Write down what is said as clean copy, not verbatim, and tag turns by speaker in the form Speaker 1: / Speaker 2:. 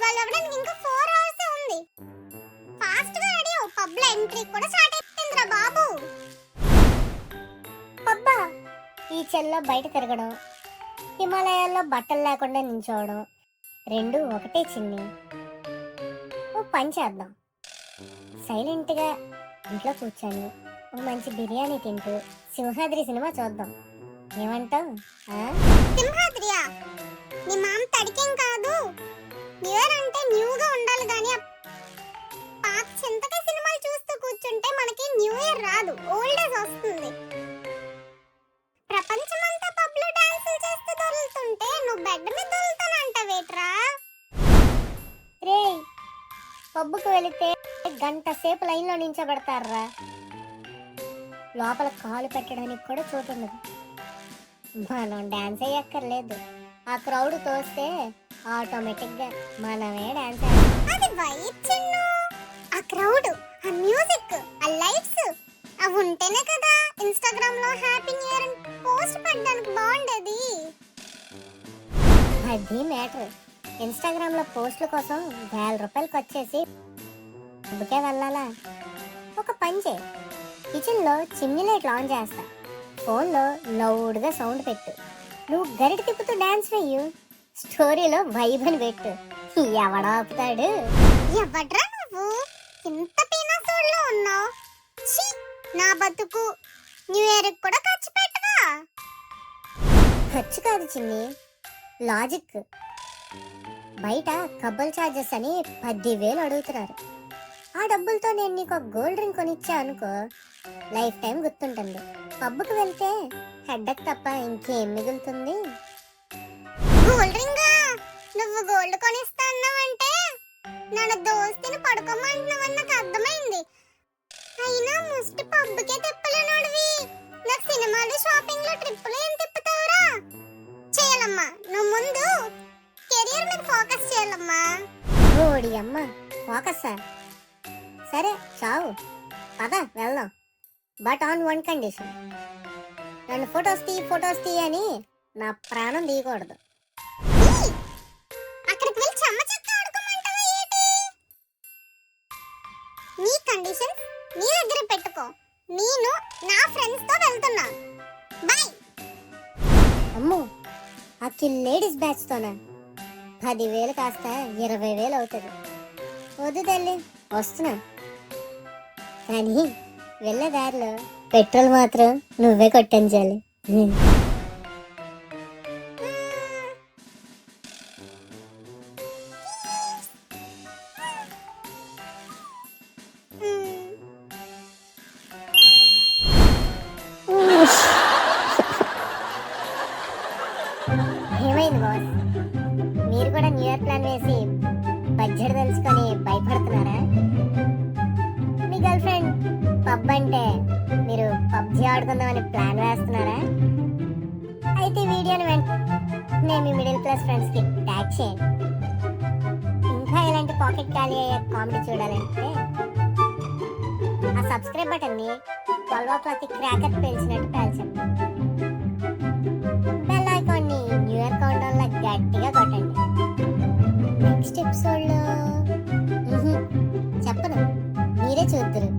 Speaker 1: 12 అవ్వడానికి ఇంకా 4 అవర్స్ ఉంది. ఫాస్ట్ గా రెడీ అవ్వు, పబ్ లో ఎంట్రీ కూడా స్టార్ట్ అయిపోయిందిరా బాబు.
Speaker 2: అబ్బా, ఈ చెల్లో బయట తిరగడం, హిమాలయాల్లో బట్టలు లేకుండా నించోవడం రెండు ఒకటే చిన్ని. ఓ పని చేద్దాం, సైలెంట్గా ఇంట్లో కూర్చొని ఓ మంచి బిర్యానీ తింటూ సింహాద్రి సినిమా చూద్దాం. ఏమంటావు?
Speaker 1: సింహాద్రియా? నీ మామ తడికేం కాదు. న్యూ ఇయర్ అంటే న్యూగా ఉండాలి కానీ పాత చింతకాయ సినిమాలు చూస్తూ కూర్చుంటే మనకి న్యూ ఇయర్ రాదు, ఓల్డ్ ఏజ్ వస్తుంది. ప్రపంచమంతా పబ్లో డాన్సులు చేస్తూ దొరుకుతుంటే నువ్వు బెడ్ మీద దొరుకుతానంటావేట్రా?
Speaker 2: రే, పబ్బుకు వెళితే గంట సేపు లైన్లో నించోబెడతారా, లోపల కాలు పెట్టడానికి కూడా చోటు ఉండదు. మనం డాన్స్ అయ్యక్కర్లేదు, ఆ క్రౌడ్ తోస్తే ఆటోమేటిక్గా మనమే డాన్స్ చేయాలి.
Speaker 1: అది వైబ్ చిన్ను. ఆ క్రౌడ్, ఆ మ్యూజిక్, ఆ లైట్స్ అవి ఉంటేనే కదా ఇన్స్టాగ్రామ్ లో హ్యాపీ న్యూ ఇయర్ అని పోస్ట్ పెట్టడానికి బాగుండేది.
Speaker 2: అది మ్యాటర్. ఇన్స్టాగ్రామ్ లో పోస్టుల కోసం ₹1000 వచ్చేసి అందుకే వెళ్ళాలా? ఒక పని చేయి, కిచెన్ లో చిమ్నీ లైట్ ఆన్ చేస్తా, ఫోన్ లో లౌడ్గా సౌండ్ పెట్టు, నువ్వు గరిట తిప్పుతూ డాన్స్ వెయ్యు, స్టోరీలో వైబ్ అని పెట్టు. ఎవడా ఆపుతాడు?
Speaker 1: ఎవడ్రా నువ్వు ఇంత పీనాసోడ్లో ఉన్నావు? నా బతుకు, న్యూ ఇయర్ కూడా ఖర్చు పెట్టవా?
Speaker 2: ఖర్చు కాదు చిన్ని, లాజిక్. బయట కబుల్ ఛార్జెస్ అని 10,000 అడుగుతున్నారు. ఆ డబ్బులతో నేను నీకు గోల్డ్ డ్రింక్ కొనిచ్చా అనుకో, లైఫ్ టైం గుర్తుంటుంది. పబ్బుకు వెళ్తే హెడ్డక్ తప్ప ఇంకేం మిగులుతుంది?
Speaker 1: గోల్డ్ రింగా? నువ్వు గోల్డ్ కొనిస్తా అన్నావంటే నన్ను దోస్తిని పడుకోమంటున్నావని నాకు అర్థమైంది. అయినా ముష్టి పబ్బుకే తిప్పలేనోడివి, నాకు సినిమాలు షాపింగ్ లో ట్రిప్పులు ఏం తిప్పుతావురా? చేయాలమ్మా, నువ్వు ముందు కెరియర్ మీద ఫోకస్ చేయాలమ్మా.
Speaker 2: ఓడి అమ్మ, ఫోకస్? సరే చావు, పద వెళ్దాం. బట్ ఆన్ వన్ కండిషన్, నన్ను ఫొటోస్ తీ అని నా ప్రాణం తీయకూడదు.
Speaker 1: అక్కడికి వెళ్ళి చెమ్మ చెక్క ఆడుకోమంటావా ఏంటి? నీ కండిషన్స్ నీ దగ్గర పెట్టుకో, నేను నా ఫ్రెండ్స్ తో వెళ్తున్నా. బై.
Speaker 2: అమ్మో, ఆ లేడీస్ బ్యాచ్ తోనా 10,000 కాస్త 20,000 అవుతుంది. వద్దు తల్లి, వస్తున్నా. కానీ వెళ్ళే దారిలో పెట్రోల్ మాత్రం నువ్వే కొట్టించాలి. ఏమైంది బాస్, మీరు కూడా న్యూ ఇయర్ ప్లాన్ వేసి బడ్జెట్ తెలుసుకొని భయపడుతున్నారా? మీ గర్ల్ ఫ్రెండ్ పబ్ అంటే మీరు పబ్జీ ఆడుకుందామని ప్లాన్ వేస్తున్నారా? అయితే వీడియోని వెంటనే మీ మిడిల్ క్లాస్ ఫ్రెండ్స్కి ట్యాగ్ చేయండి. ఇంకా ఇలాంటి పాకెట్ ఖాళీ అయ్యే కామెడీ చూడాలంటే ఆ సబ్స్క్రైబ్ బటన్ని 12 o'clock క్రాకర్ పేల్చినట్టు పేల్చండి. బెల్ ఐకాన్ని న్యూ ఇయర్ కౌంటౌన్ లా గట్టిగా కొట్టండి. నెక్స్ట్ ఎపిసోడ్లో చెప్పను, మీరే చూద్దరు.